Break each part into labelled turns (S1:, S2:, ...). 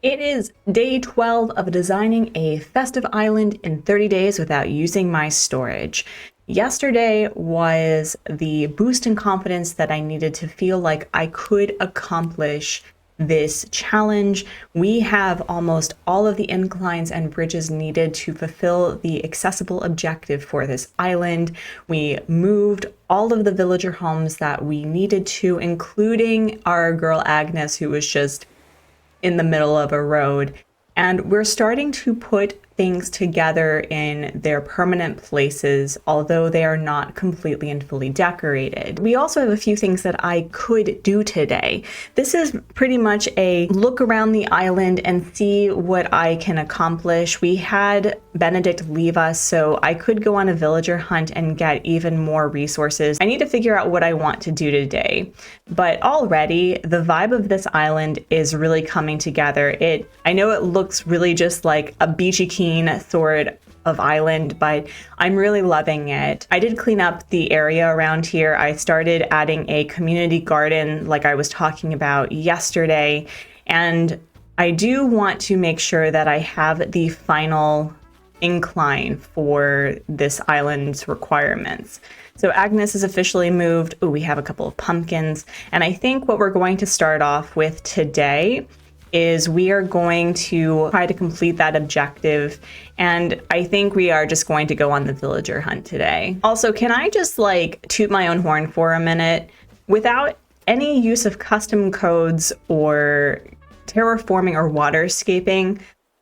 S1: It is day 12 of designing a festive island in 30 days without using my storage. Yesterday was the boost in confidence that I needed to feel like I could accomplish this challenge. We have almost all of the inclines and bridges needed to fulfill the accessible objective for this island. We moved all of the villager homes that we needed to, including our girl Agnes, who was just in the middle of a road. And we're starting to put things together in their permanent places, although they are not completely and fully decorated. We also have a few things that I could do today. This is pretty much a look around the island and see what I can accomplish. We had Benedict leave us, so I could go on a villager hunt and get even more resources. I need to figure out what I want to do today. But already, the vibe of this island is really coming together. I know it looks really just like a beachy keen sort of island, but I'm really loving it. I did clean up the area around here. I started adding a community garden like I was talking about yesterday, and I do want to make sure that I have the final incline for this island's requirements. So Agnes is officially moved. Oh, we have a couple of pumpkins. And I think what we're going to start off with today is we are going to try to complete that objective. And I think we are just going to go on the villager hunt today. Also, can I just toot my own horn for a minute? Without any use of custom codes or terraforming or waterscaping,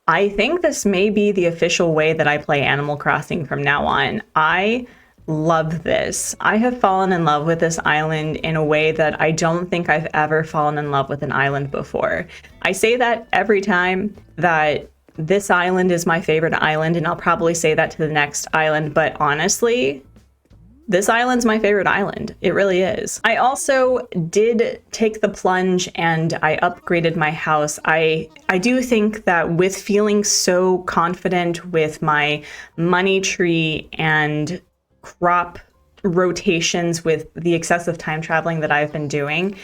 S1: I think this may be the official way that I play Animal Crossing from now on. I love this. I have fallen in love with this island in a way that I don't think I've ever fallen in love with an island before. I say that every time that this island is my favorite island, and I'll probably say that to the next island, but honestly, this island's my favorite island. It really is. I also did take the plunge and I upgraded my house. I do think that with feeling so confident with my money tree and crop rotations with the excessive time traveling that I've been doing,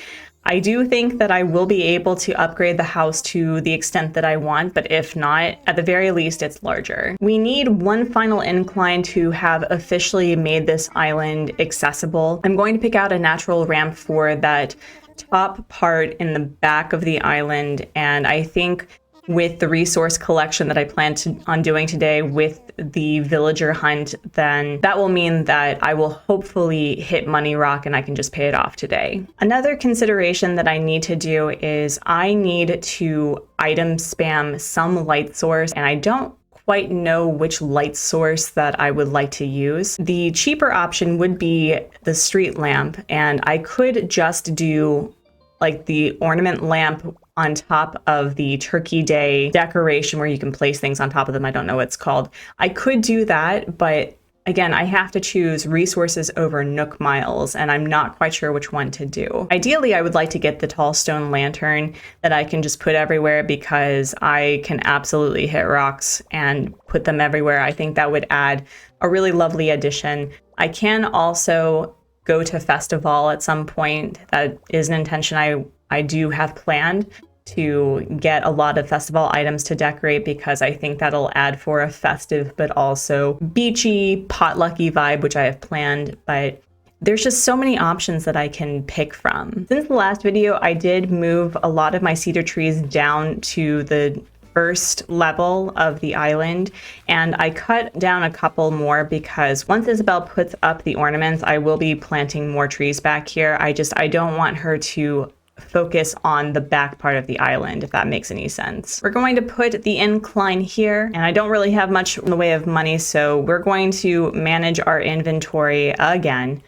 S1: I do think that I will be able to upgrade the house to the extent that I want, but if not, at the very least, it's larger. We need one final incline to have officially made this island accessible. I'm going to pick out a natural ramp for that top part in the back of the island, and I think with the resource collection that I plan on doing today with the villager hunt, then that will mean that I will hopefully hit Money Rock and I can just pay it off today. Another consideration that I need to do is I need to item spam some light source, and I don't quite know which light source that I would like to use. The cheaper option would be the street lamp, and I could just do the ornament lamp on top of the Turkey Day decoration where you can place things on top of them. I don't know what it's called. I could do that, but again, I have to choose resources over Nook Miles, and I'm not quite sure which one to do. Ideally, I would like to get the tall stone lantern that I can just put everywhere because I can absolutely hit rocks and put them everywhere. I think that would add a really lovely addition. I can also go to Festival at some point. That is an intention I do have planned, to get a lot of festival items to decorate, because I think that'll add for a festive but also beachy, potlucky vibe, which I have planned. But there's just so many options that I can pick from. Since the last video, I did move a lot of my cedar trees down to the first level of the island, and I cut down a couple more because once Isabel puts up the ornaments, I will be planting more trees back here. I don't want her to focus on the back part of the island, if that makes any sense. We're going to put the incline here, and I don't really have much in the way of money, so we're going to manage our inventory again.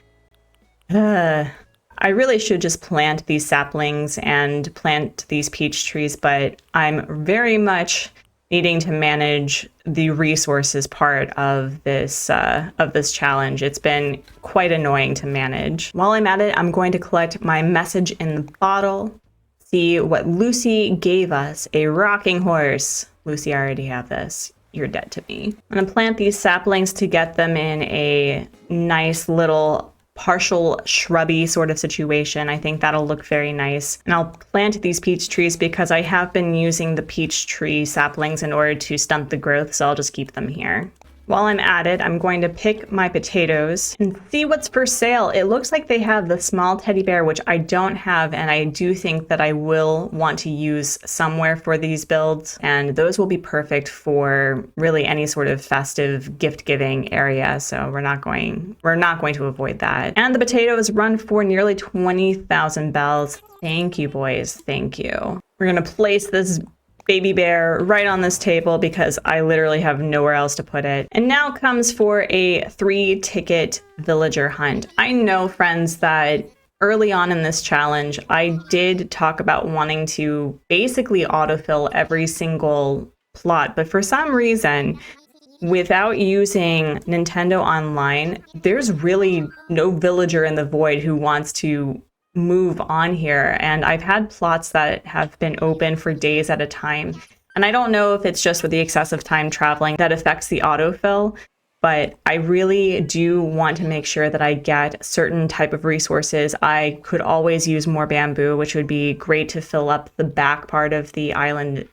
S1: I really should just plant these saplings and plant these peach trees, but I'm very much needing to manage the resources part of this challenge. It's been quite annoying to manage. While I'm at it, I'm going to collect my message in the bottle, see what Lucy gave us, a rocking horse. Lucy, I already have this. You're dead to me. I'm gonna plant these saplings to get them in a nice little partial shrubby sort of situation. I think that'll look very nice. And I'll plant these peach trees because I have been using the peach tree saplings in order to stunt the growth, so I'll just keep them here. While I'm at it, I'm going to pick my potatoes and see what's for sale. It looks like they have the small teddy bear, which I don't have, and I do think that I will want to use somewhere for these builds, and those will be perfect for really any sort of festive gift-giving area, so we're not going to avoid that. And the potatoes run for nearly 20,000 bells. Thank you, boys. Thank you. We're gonna place this baby bear right on this table because I literally have nowhere else to put it. And now comes for a 3-ticket villager hunt. I know, friends, that early on in this challenge, I did talk about wanting to basically autofill every single plot, but for some reason, without using Nintendo Online, there's really no villager in the void who wants to move on here, and I've had plots that have been open for days at a time, and I don't know if it's just with the excessive time traveling that affects the autofill, but I really do want to make sure that I get certain type of resources. I could always use more bamboo, which would be great to fill up the back part of the island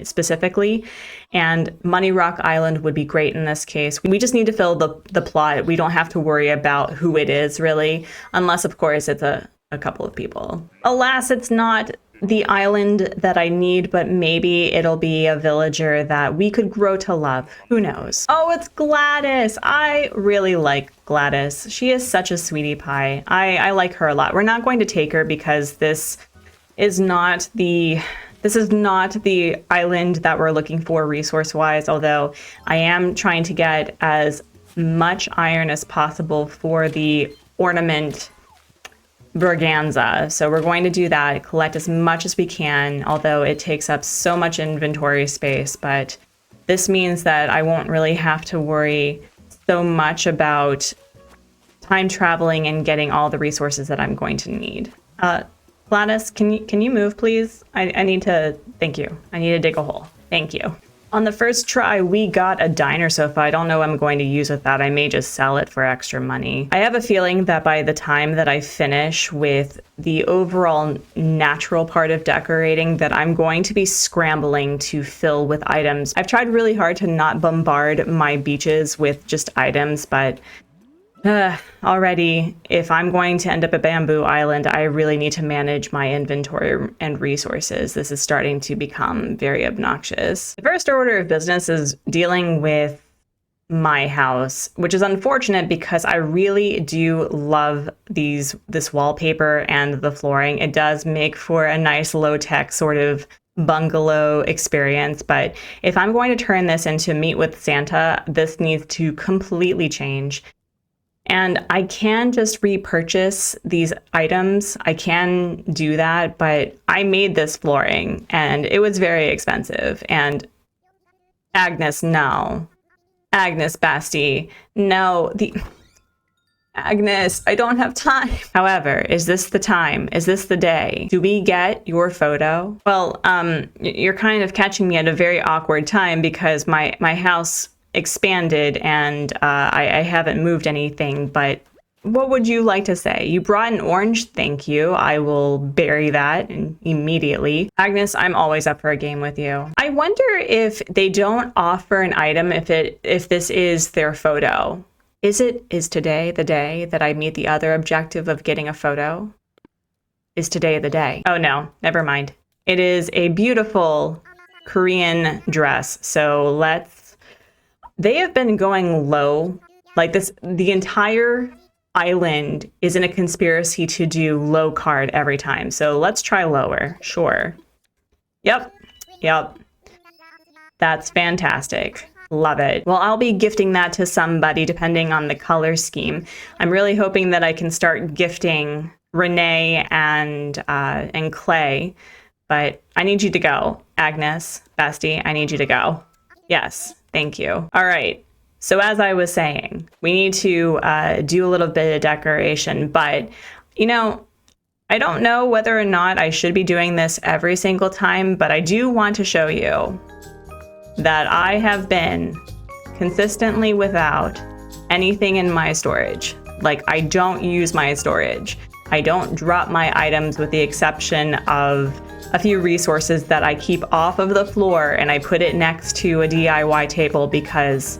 S1: specifically, and Money Rock Island would be great in this case. We just need to fill the plot. We don't have to worry about who it is, really, unless of course it's a couple of people. Alas, it's not the island that I need, but maybe it'll be a villager that we could grow to love. Who knows? Oh, it's Gladys. I really like Gladys. She is such a sweetie pie. I like her a lot. We're not going to take her because this is not the island that we're looking for resource-wise, although I am trying to get as much iron as possible for the ornament Braganza. So we're going to do that, collect as much as we can, although it takes up so much inventory space, but this means that I won't really have to worry so much about time traveling and getting all the resources that I'm going to need. Gladys, can you move, please? I need to, thank you. I need to dig a hole. Thank you. On the first try, we got a diner sofa. I don't know what I'm going to use with that. I may just sell it for extra money. I have a feeling that by the time that I finish with the overall natural part of decorating, that I'm going to be scrambling to fill with items. I've tried really hard to not bombard my beaches with just items, but already, if I'm going to end up at Bamboo Island, I really need to manage my inventory and resources. This is starting to become very obnoxious. The first order of business is dealing with my house, which is unfortunate because I really do love this wallpaper and the flooring. It does make for a nice low-tech sort of bungalow experience, but if I'm going to turn this into Meet with Santa, this needs to completely change. And I can just repurchase these items. I can do that, but I made this flooring and it was very expensive. And Agnes, no. Agnes Basti, no. Agnes, I don't have time. However, is this the time? Is this the day? Do we get your photo? Well, you're kind of catching me at a very awkward time because my house expanded and I haven't moved anything, but what would you like to say? You brought an orange, thank you. I will bury that immediately. Agnes, I'm always up for a game with you. I wonder if they don't offer an item if this is their photo. Is today the day that I meet the other objective of getting a photo? Is today the day? Oh no, never mind. It is a beautiful Korean dress, so they have been going low like this. The entire island is in a conspiracy to do low card every time. So let's try lower. Sure. Yep. That's fantastic. Love it. Well, I'll be gifting that to somebody depending on the color scheme. I'm really hoping that I can start gifting Renee and Clay, but I need you to go. Agnes, Basti, I need you to go. Yes. Thank you. All right. So as I was saying, we need to do a little bit of decoration, but I don't know whether or not I should be doing this every single time, but I do want to show you that I have been consistently without anything in my storage. Like, I don't use my storage. I don't drop my items with the exception of a few resources that I keep off of the floor and I put it next to a DIY table because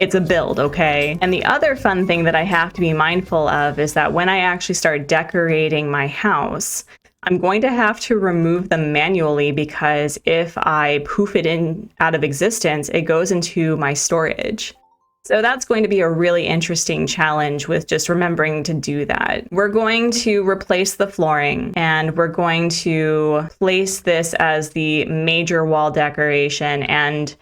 S1: it's a build, okay? And the other fun thing that I have to be mindful of is that when I actually start decorating my house, I'm going to have to remove them manually because if I poof it in out of existence, it goes into my storage. So that's going to be a really interesting challenge with just remembering to do that. We're going to replace the flooring and we're going to place this as the major wall decoration, and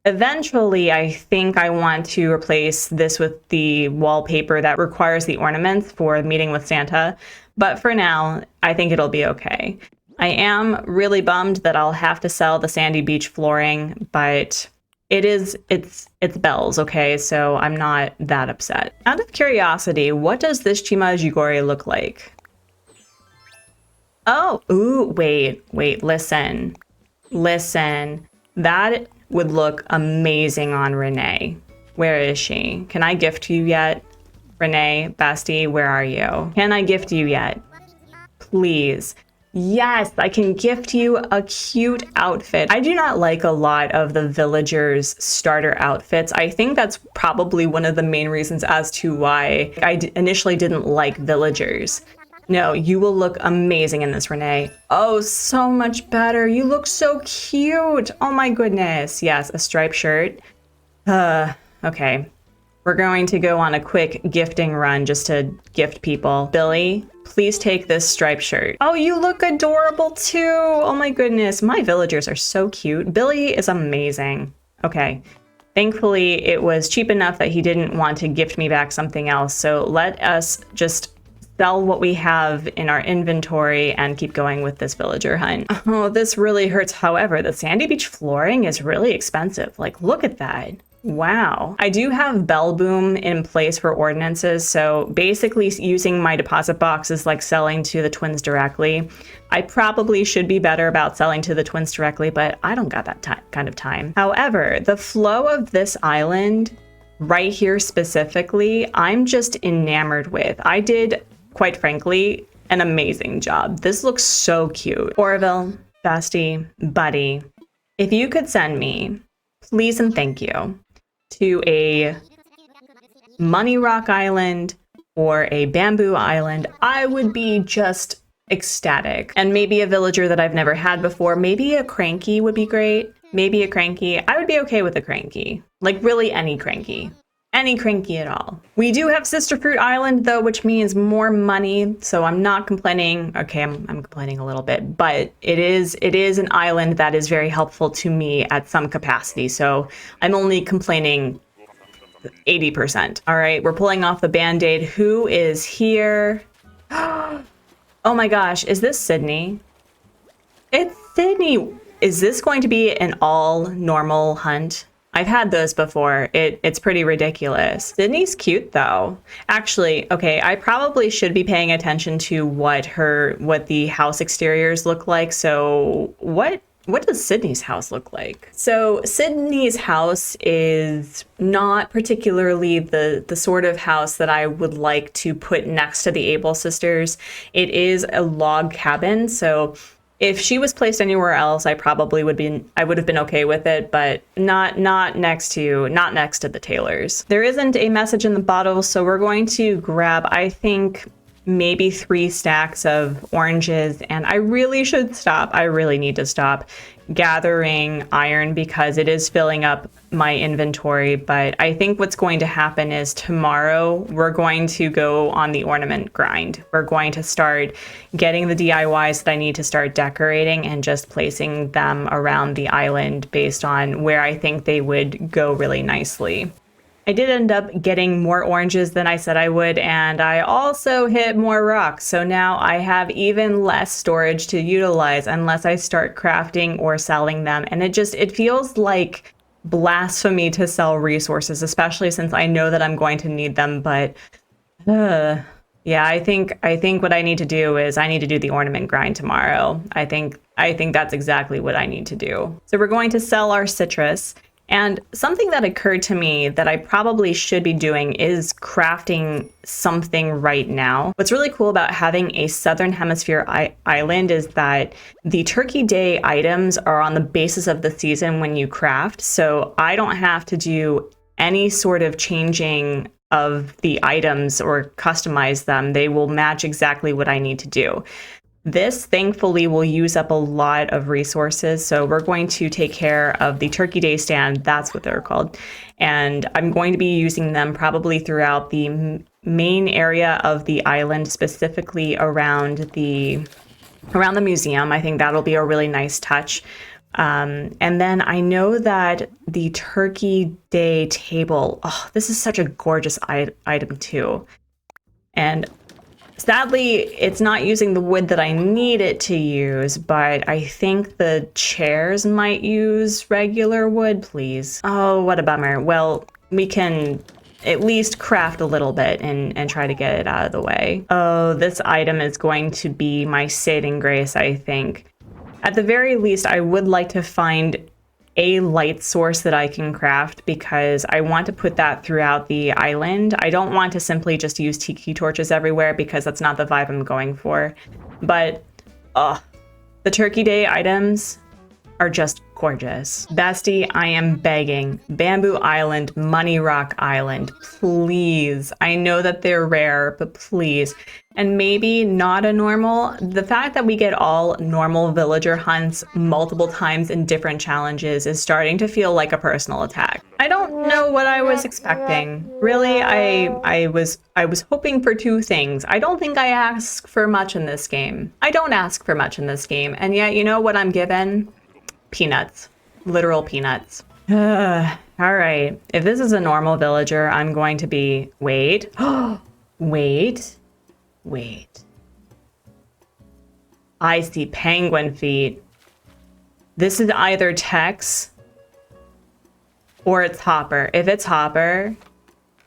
S1: eventually, I think I want to replace this with the wallpaper that requires the ornaments for Meeting with Santa. But for now, I think it'll be okay. I am really bummed that I'll have to sell the sandy beach flooring, but it's bells, okay? So I'm not that upset. Out of curiosity, what does this Chimajigori look like? Oh, ooh, wait, listen. That would look amazing on Renee. Where is she? Can I gift you yet? Renee, bestie, where are you? Can I gift you yet? Please. Yes, I can gift you a cute outfit. I do not like a lot of the villagers' starter outfits. I think that's probably one of the main reasons as to why I initially didn't like villagers. No, you will look amazing in this, Renee. Oh, so much better. You look so cute. Oh my goodness. Yes, a striped shirt. Okay. We're going to go on a quick gifting run just to gift people. Billy, please take this striped shirt. Oh, you look adorable too. Oh my goodness. My villagers are so cute. Billy is amazing. Okay. Thankfully, it was cheap enough that he didn't want to gift me back something else. So let us just sell what we have in our inventory and keep going with this villager hunt. Oh, this really hurts. However, the sandy beach flooring is really expensive. Like, look at that. Wow. I do have Bell Boom in place for ordinances, so basically using my deposit box is like selling to the twins directly. I probably should be better about selling to the twins directly, but I don't got that kind of time. However, the flow of this island right here specifically, I'm just enamored with. I did, quite frankly, an amazing job. This looks so cute. Orville, bestie, buddy, if you could send me, please and thank you, to a Money Rock Island or a Bamboo Island, I would be just ecstatic. And maybe a villager that I've never had before. Maybe a Cranky would be great. Maybe a Cranky. I would be okay with a Cranky. Like, really any Cranky. Any Cranky at all. We do have Sister Fruit Island though, which means more money, so I'm not complaining. Okay, I'm complaining a little bit, but it is an island that is very helpful to me at some capacity, so I'm only complaining 80%. All right, we're pulling off the Band-Aid. Who is here? Oh my gosh, is this Sydney? It's Sydney. Is this going to be an all normal hunt? I've had those before. It's pretty ridiculous. Sydney's cute though. Actually, okay, I probably should be paying attention to what the house exteriors look like. So what does Sydney's house look like? So Sydney's house is not particularly the sort of house that I would like to put next to the Able sisters. It is a log cabin, so if she was placed anywhere else, I would have been okay with it, but not next to the Taylors. There isn't a message in the bottle, so we're going to grab, I think, maybe 3 stacks of oranges, and I really need to stop gathering iron because it is filling up my inventory. But I think what's going to happen is tomorrow we're going to go on the ornament grind. We're going to start getting the DIYs that I need to start decorating and just placing them around the island based on where I think they would go really nicely. I did end up getting more oranges than I said I would, and I also hit more rocks. So now I have even less storage to utilize unless I start crafting or selling them. And it feels like blasphemy to sell resources, especially since I know that I'm going to need them. But yeah, I think what I need to do is I need to do the ornament grind tomorrow. I think that's exactly what I need to do. So we're going to sell our citrus. And something that occurred to me that I probably should be doing is crafting something right now. What's really cool about having a Southern Hemisphere island is that the Turkey Day items are on the basis of the season when you craft. So I don't have to do any sort of changing of the items or customize them. They will match exactly what I need to do. This thankfully will use up a lot of resources. So we're going to take care of the Turkey Day stand. That's what they're called. And I'm going to be using them probably throughout the main area of the island, specifically around the museum. I think that'll be a really nice touch. And then I know that the Turkey Day table, oh, this is such a gorgeous item too. And sadly, it's not using the wood that I need it to use, but I think the chairs might use regular wood, please. Oh, what a bummer. Well, we can at least craft a little bit and try to get it out of the way. Oh, this item is going to be my saving grace, I think. At the very least, I would like to find a light source that I can craft because I want to put that throughout the island. I don't want to simply just use tiki torches everywhere because that's not the vibe I'm going for. But the Turkey Day items are just gorgeous. Bestie, I am begging. Bamboo Island, Money Rock Island, please. I know that they're rare, but please. And maybe not a normal. The fact that we get all normal villager hunts multiple times in different challenges is starting to feel like a personal attack. I don't know what I was expecting. Really, I was hoping for two things. I don't think I ask for much in this game. I don't ask for much in this game. And yet, you know what I'm given? Peanuts. Literal peanuts. All right. If this is a normal villager, I'm going to be... Wait. Wait. I see penguin feet. This is either Tex or it's Hopper. If it's Hopper...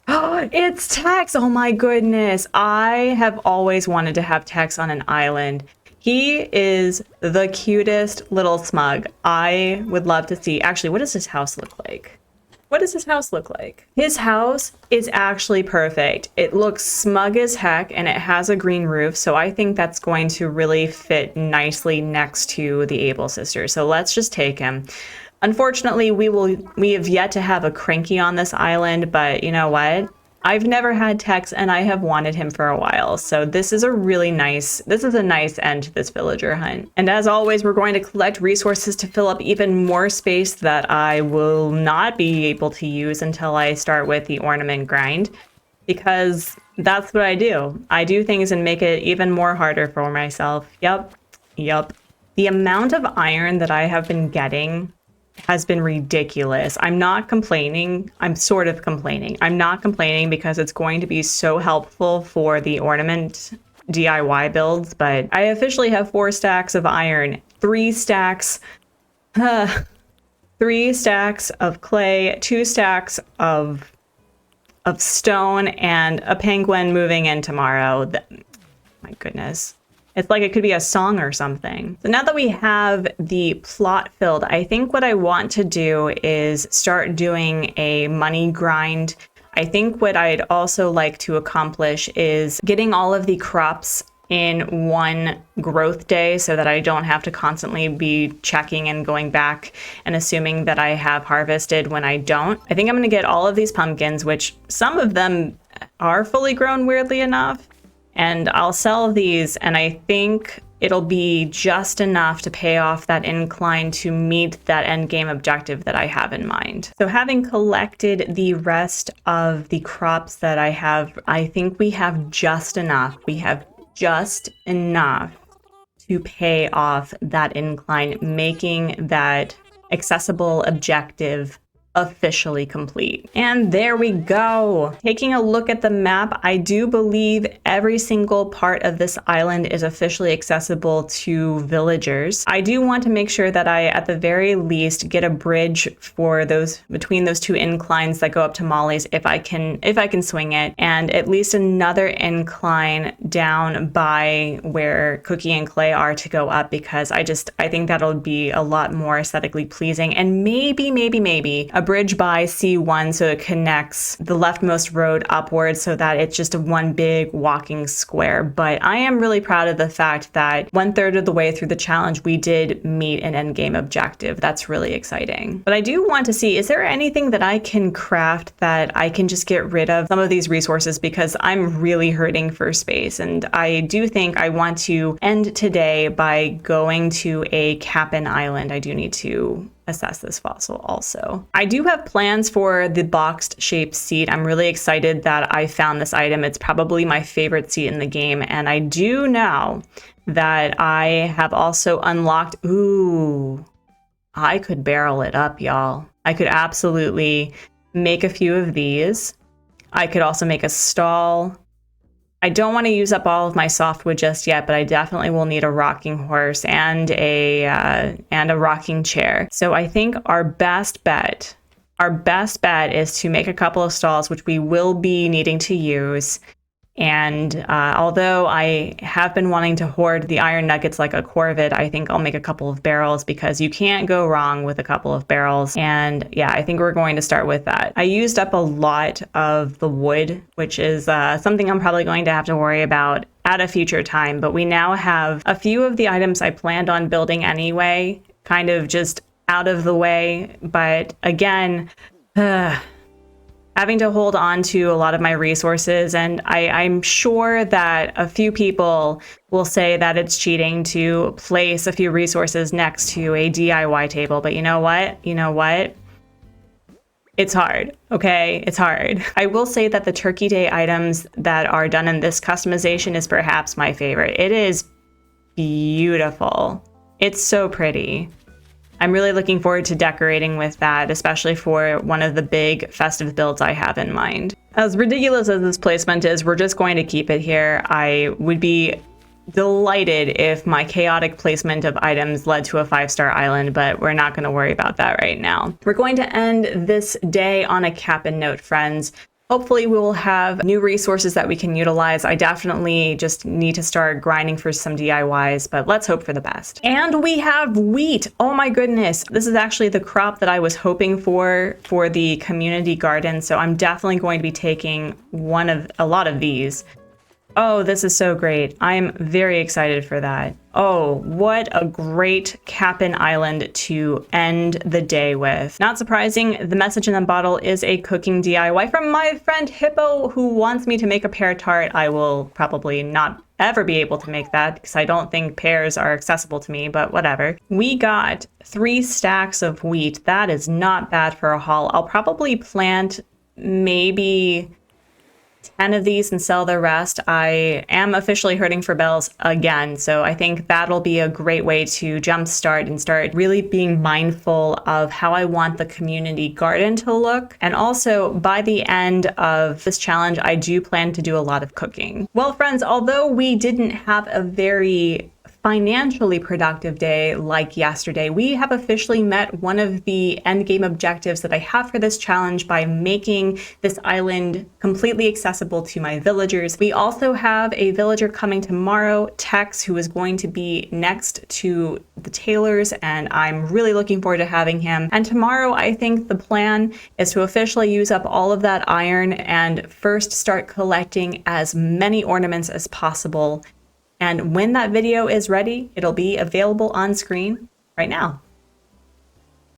S1: it's Tex! Oh my goodness. I have always wanted to have Tex on an island. He is the cutest little smug. I would love to see... Actually, what does his house look like? What does his house look like? His house is actually perfect. It looks smug as heck and it has a green roof. So I think that's going to really fit nicely next to the Able sisters. So let's just take him. Unfortunately, we have yet to have a cranky on this island, but you know what? I've never had Tex and I have wanted him for a while. So this is a nice end to this villager hunt. And as always, we're going to collect resources to fill up even more space that I will not be able to use until I start with the ornament grind, because that's what I do. I do things and make it even more harder for myself. Yup. The amount of iron that I have been getting has been ridiculous. I'm not complaining. I'm sort of complaining. I'm not complaining because it's going to be so helpful for the ornament DIY builds, but I officially have 4 stacks of iron, 3 stacks of clay, 2 stacks of stone, and a penguin moving in tomorrow. My goodness. It's like it could be a song or something. So now that we have the plot filled, I think what I want to do is start doing a money grind. I think what I'd also like to accomplish is getting all of the crops in one growth day so that I don't have to constantly be checking and going back and assuming that I have harvested when I don't. I think I'm gonna get all of these pumpkins, which some of them are fully grown weirdly enough. And I'll sell these, and I think it'll be just enough to pay off that incline to meet that end game objective that I have in mind. So having collected the rest of the crops that I have, I think we have just enough. We have just enough to pay off that incline, making that accessible objective officially complete. And there we go. Taking a look at the map, I do believe every single part of this island is officially accessible to villagers. I do want to make sure that I, at the very least, get a bridge for those between those 2 inclines that go up to Molly's if I can swing it, and at least another incline down by where Cookie and Clay are to go up, because I think that'll be a lot more aesthetically pleasing, and maybe a bridge by C1 so it connects the leftmost road upwards so that it's just one big walking square. But I am really proud of the fact that 1/3 of the way through the challenge, we did meet an endgame objective. That's really exciting. But I do want to see, is there anything that I can craft that I can just get rid of some of these resources, because I'm really hurting for space. And I do think I want to end today by going to acnh Island. I do need to assess this fossil also. I do have plans for the boxed shaped seat. I'm really excited that I found this item. It's probably my favorite seat in the game. And I do know that I have also unlocked, ooh, I could barrel it up, y'all. I could absolutely make a few of these. I could also make a stall. I don't want to use up all of my softwood just yet, but I definitely will need a rocking horse and a rocking chair. So I think our best bet is to make a couple of stalls, which we will be needing to use. And although I have been wanting to hoard the iron nuggets like a corvid, I think I'll make a couple of barrels, because you can't go wrong with a couple of barrels. And yeah, I think we're going to start with that. I used up a lot of the wood, which is something I'm probably going to have to worry about at a future time. But we now have a few of the items I planned on building anyway, kind of just out of the way. But again, having to hold on to a lot of my resources. And I'm sure that a few people will say that it's cheating to place a few resources next to a DIY table. But you know what? It's hard, okay? It's hard. I will say that the Turkey Day items that are done in this customization is perhaps my favorite. It is beautiful. It's so pretty. I'm really looking forward to decorating with that, especially for one of the big festive builds I have in mind. As ridiculous as this placement is, we're just going to keep it here. I would be delighted if my chaotic placement of items led to a 5-star island, but we're not going to worry about that right now. We're going to end this day on a cap-and note, friends. Hopefully we will have new resources that we can utilize. I definitely just need to start grinding for some DIYs, but let's hope for the best. And we have wheat. Oh my goodness. This is actually the crop that I was hoping for the community garden. So I'm definitely going to be taking a lot of these. Oh, this is so great. I'm very excited for that. Oh, what a great Cap'n Island to end the day with. Not surprising, the message in the bottle is a cooking DIY from my friend Hippo, who wants me to make a pear tart. I will probably not ever be able to make that because I don't think pears are accessible to me, but whatever. We got 3 stacks of wheat. That is not bad for a haul. I'll probably plant maybe 10 of these and sell the rest. I am officially hurting for bells again, so I think that'll be a great way to jumpstart and start really being mindful of how I want the community garden to look. And also, by the end of this challenge, I do plan to do a lot of cooking. Well, friends, although we didn't have a very financially productive day like yesterday, we have officially met one of the endgame objectives that I have for this challenge by making this island completely accessible to my villagers. We also have a villager coming tomorrow, Tex, who is going to be next to the tailors, and I'm really looking forward to having him. And tomorrow, I think the plan is to officially use up all of that iron and first start collecting as many ornaments as possible. And when that video is ready, it'll be available on screen right now.